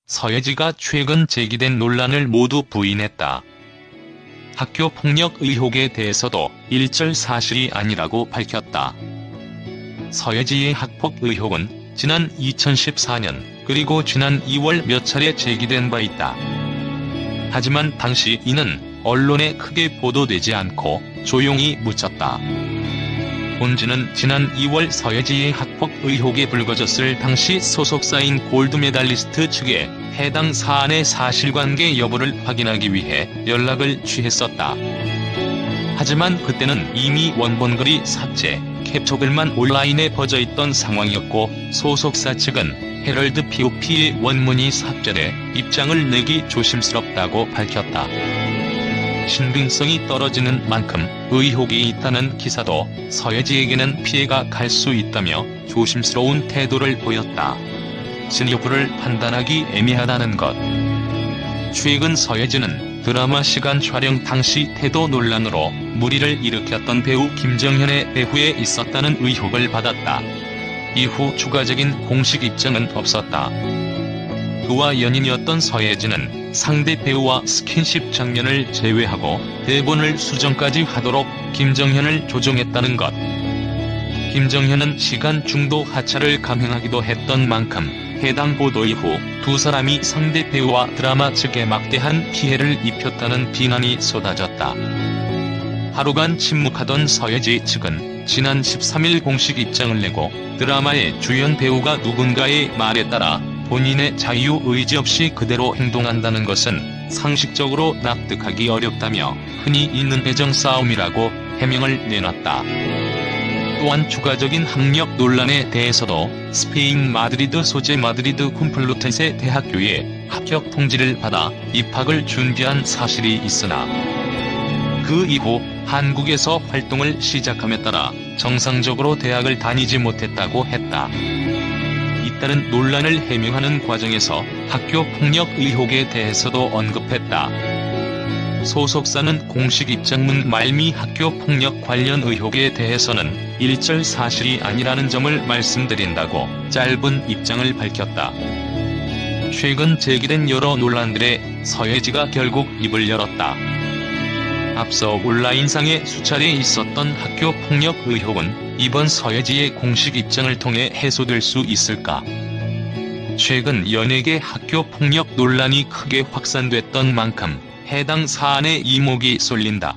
서예지가 최근 제기된 논란을 모두 부인했다. 학교 폭력 의혹에 대해서도 일절 사실이 아니라고 밝혔다. 서예지의 학폭 의혹은 지난 2014년 그리고 지난 2월 몇 차례 제기된 바 있다. 하지만 당시 이는 언론에 크게 보도되지 않고 조용히 묻혔다. 본지는 지난 2월 서예지의 학폭 의혹이 불거졌을 당시 소속사인 골드메달리스트 측에 해당 사안의 사실관계 여부를 확인하기 위해 연락을 취했었다. 하지만 그때는 이미 원본글이 삭제, 캡처글만 온라인에 퍼져있던 상황이었고 소속사 측은 헤럴드 POP의 원문이 삭제돼 입장을 내기 조심스럽다고 밝혔다. 신빙성이 떨어지는 만큼 의혹이 있다는 기사도 서예지에게는 피해가 갈 수 있다며 조심스러운 태도를 보였다. 진 여부를 판단하기 애매하다는 것. 최근 서예지는 드라마 시간 촬영 당시 태도 논란으로 물의를 일으켰던 배우 김정현의 배후에 있었다는 의혹을 받았다. 이후 추가적인 공식 입장은 없었다. 그와 연인이었던 서예지는 상대 배우와 스킨십 장면을 제외하고 대본을 수정까지 하도록 김정현을 조종했다는 것. 김정현은 시간 중도 하차를 감행하기도 했던 만큼 해당 보도 이후 두 사람이 상대 배우와 드라마 측에 막대한 피해를 입혔다는 비난이 쏟아졌다. 하루간 침묵하던 서예지 측은 지난 13일 공식 입장을 내고 드라마의 주연 배우가 누군가의 말에 따라 본인의 자유의지 없이 그대로 행동한다는 것은 상식적으로 납득하기 어렵다며 흔히 있는 애정 싸움이라고 해명을 내놨다. 또한 추가적인 학력 논란에 대해서도 스페인 마드리드 소재 마드리드 콤플루텐세 대학교에 합격 통지를 받아 입학을 준비한 사실이 있으나 그 이후 한국에서 활동을 시작함에 따라 정상적으로 대학을 다니지 못했다고 했다. 잇따른 논란을 해명하는 과정에서 학교 폭력 의혹에 대해서도 언급했다. 소속사는 공식 입장문 말미 학교 폭력 관련 의혹에 대해서는 일절 사실이 아니라는 점을 말씀드린다고 짧은 입장을 밝혔다. 최근 제기된 여러 논란들에 서예지가 결국 입을 열었다. 앞서 온라인상에 수차례 있었던 학교 폭력 의혹은 이번 서예지의 공식 입장을 통해 해소될 수 있을까? 최근 연예계 학교 폭력 논란이 크게 확산됐던 만큼 해당 사안에 이목이 쏠린다.